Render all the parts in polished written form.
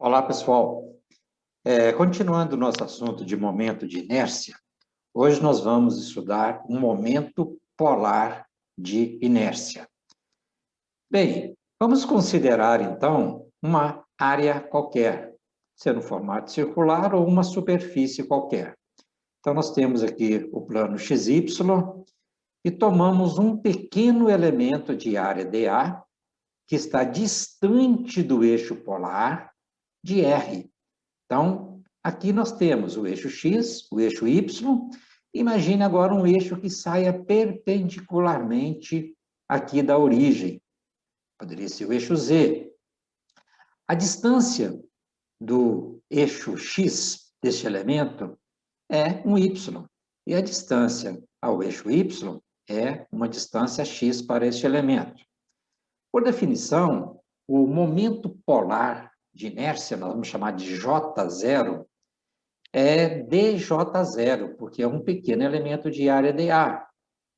Olá, pessoal. Continuando o nosso assunto de momento de inércia, hoje nós vamos estudar um momento polar de inércia. Bem, vamos considerar, então, uma área qualquer, sendo um formato circular ou uma superfície qualquer. Então, nós temos aqui o plano XY e tomamos um pequeno elemento de área dA, que está distante do eixo polar, de R. Então, aqui nós temos o eixo X, o eixo Y. Imagine agora um eixo que saia perpendicularmente aqui da origem. Poderia ser o eixo Z. A distância do eixo X, deste elemento, é um Y. E a distância ao eixo Y é uma distância X para este elemento. Por definição, o momento polar de inércia, nós vamos chamar de J0, é dJ0, porque é um pequeno elemento de área dA,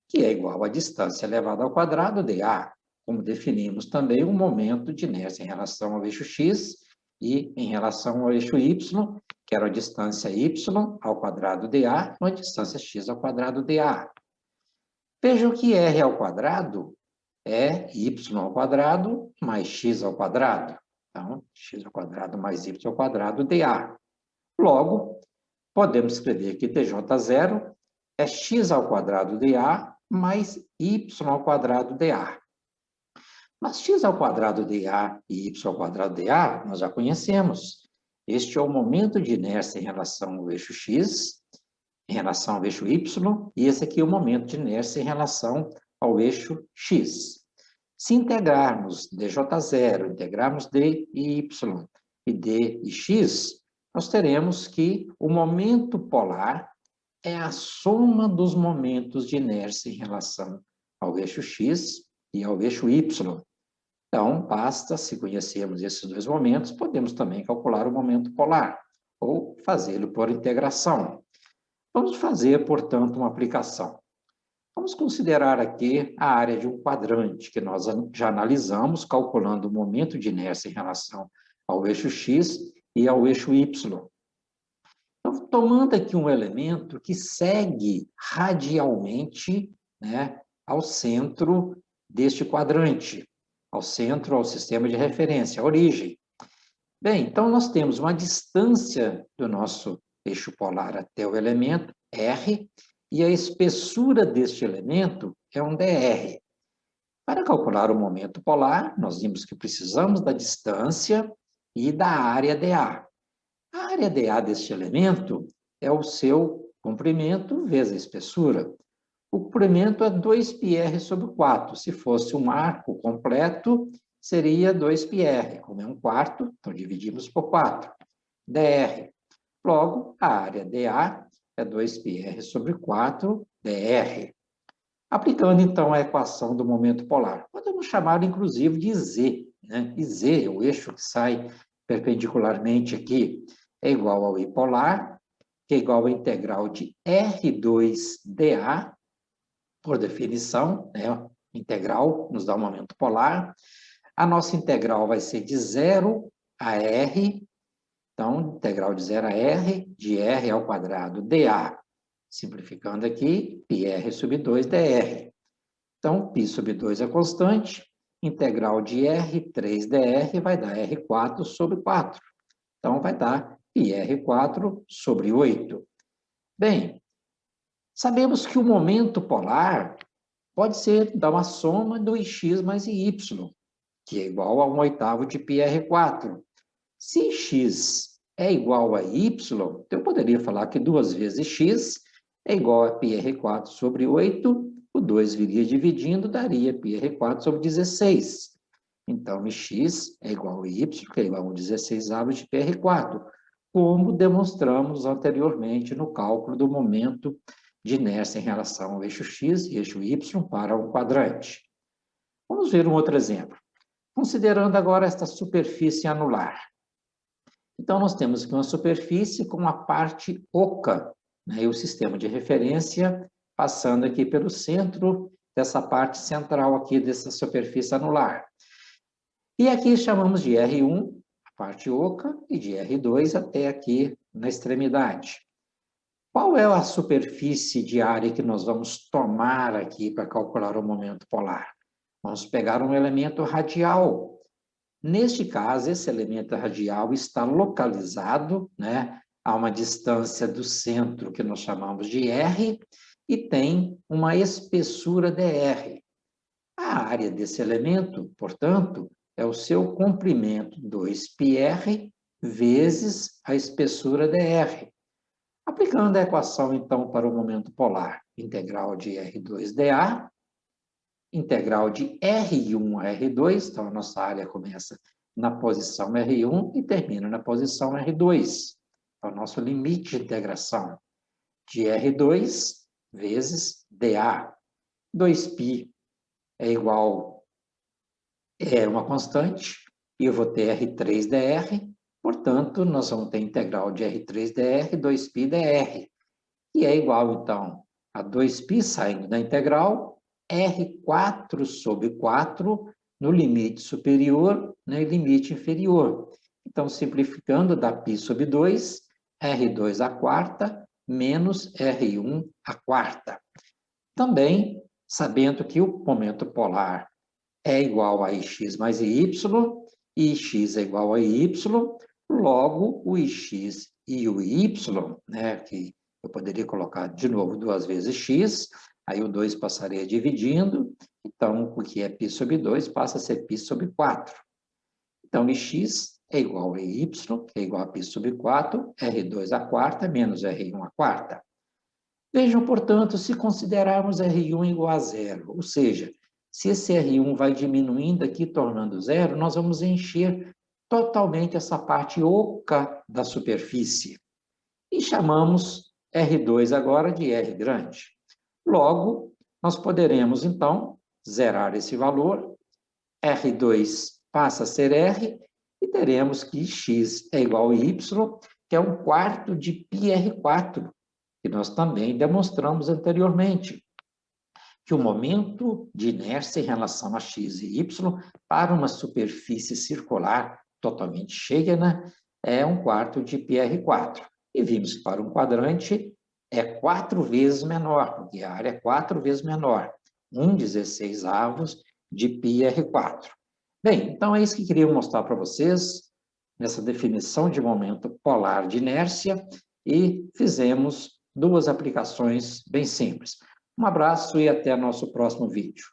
que é igual à distância elevada ao quadrado dA, como definimos também o momento de inércia em relação ao eixo X e em relação ao eixo Y, que era a distância y ao quadrado dA, uma distância x ao quadrado dA. Vejam que r ao quadrado é y ao quadrado mais x ao quadrado. Então, x ao quadrado mais y ao quadrado dA. Logo, podemos escrever que dJ0 é x ao quadrado dA mais y ao quadrado dA. Mas x ao quadrado dA e y ao quadrado dA nós já conhecemos. Este é o momento de inércia em relação ao eixo x, em relação ao eixo y, e esse aqui é o momento de inércia em relação ao eixo x. Se integrarmos dJ0, integrarmos d e y e d e x, nós teremos que o momento polar é a soma dos momentos de inércia em relação ao eixo x e ao eixo y. Então, basta, se conhecermos esses dois momentos, podemos também calcular o momento polar, ou fazê-lo por integração. Vamos fazer, portanto, uma aplicação. Vamos considerar aqui a área de um quadrante, que nós já analisamos, calculando o momento de inércia em relação ao eixo x e ao eixo y. Então, tomando aqui um elemento que segue radialmente, né, ao centro deste quadrante, ao centro, ao sistema de referência, à origem. Bem, então nós temos uma distância do nosso eixo polar até o elemento, R, e a espessura deste elemento é um dr. Para calcular o momento polar, nós vimos que precisamos da distância e da área dA. A área dA deste elemento é o seu comprimento vezes a espessura. O comprimento é 2πr sobre 4. Se fosse um arco completo, seria 2πr. Como é um quarto, então dividimos por 4. dr. Logo, a área dA é 2πr sobre 4 dr. Aplicando, então, a equação do momento polar. Podemos chamar, inclusive, de Z. Né? E Z, o eixo que sai perpendicularmente aqui, é igual ao I polar, que é igual à integral de R2dA, por definição, né? Integral nos dá o momento polar. A nossa integral vai ser de 0 a R, então, integral de 0 a R, de R ao quadrado dA. Simplificando aqui, πr sobre 2 dr. Então, π sobre 2 é constante, integral de R3 dr vai dar R4 sobre 4. Então, vai dar πr4 sobre 8. Bem, sabemos que o momento polar pode ser dar uma soma do x mais y, que é igual a 1/8 de πr4. Se x é igual a y, eu poderia falar que 2 vezes x é igual a πr4 sobre 8, o 2 viria dividindo, daria πr4 sobre 16. Então, x é igual a y, que é igual a 16º de πr4, como demonstramos anteriormente no cálculo do momento de inércia em relação ao eixo x e eixo y para um quadrante. Vamos ver um outro exemplo. Considerando agora esta superfície anular. Então, nós temos aqui uma superfície com a parte oca, né, e o sistema de referência passando aqui pelo centro dessa parte central aqui dessa superfície anular. E aqui chamamos de R1, a parte oca, e de R2 até aqui na extremidade. Qual é a superfície de área que nós vamos tomar aqui para calcular o momento polar? Vamos pegar um elemento radial. Neste caso, esse elemento radial está localizado, né, a uma distância do centro que nós chamamos de R e tem uma espessura dr. A área desse elemento, portanto, é o seu comprimento 2πr vezes a espessura dr. Aplicando a equação, então, para o momento polar, integral de R2dA, integral de R1 a R2, então a nossa área começa na posição R1 e termina na posição R2. É o nosso limite de integração de R2 vezes dA. 2π é igual, é uma constante, e eu vou ter R3dr, portanto, nós vamos ter integral de R3dr, 2πdr, que é igual, então, a 2π saindo da integral, R4 sobre 4 no limite superior, no limite inferior. Então, simplificando, dá π sobre 2, R2 à quarta, menos R1 à quarta. Também, sabendo que o momento polar é igual a Ix mais Iy, e Ix é igual a Y, logo o Ix e o Y, né, que eu poderia colocar de novo 2 vezes x, aí o 2 passaria dividindo, então o que é π sobre 2 passa a ser π sobre 4. Então, Ix é igual a Y, que é igual a π sobre 4, R2 à quarta menos R1 à quarta. Vejam, portanto, se considerarmos R1 igual a zero, ou seja, se esse R1 vai diminuindo aqui, tornando zero, nós vamos encher totalmente essa parte oca da superfície. E chamamos R2 agora de R grande. Logo, nós poderemos, então, zerar esse valor, R2 passa a ser R, e teremos que x é igual a y, que é 1/4 de πr4, que nós também demonstramos anteriormente, que o momento de inércia em relação a x e y para uma superfície circular totalmente cheia, né, é 1/4 de πr4. E vimos que para um quadrante é 4 vezes menor, porque a área é 4 vezes menor, 1/16 de πr4. Bem, então é isso que queria mostrar para vocês, nessa definição de momento polar de inércia, e fizemos 2 aplicações bem simples. Um abraço e até nosso próximo vídeo.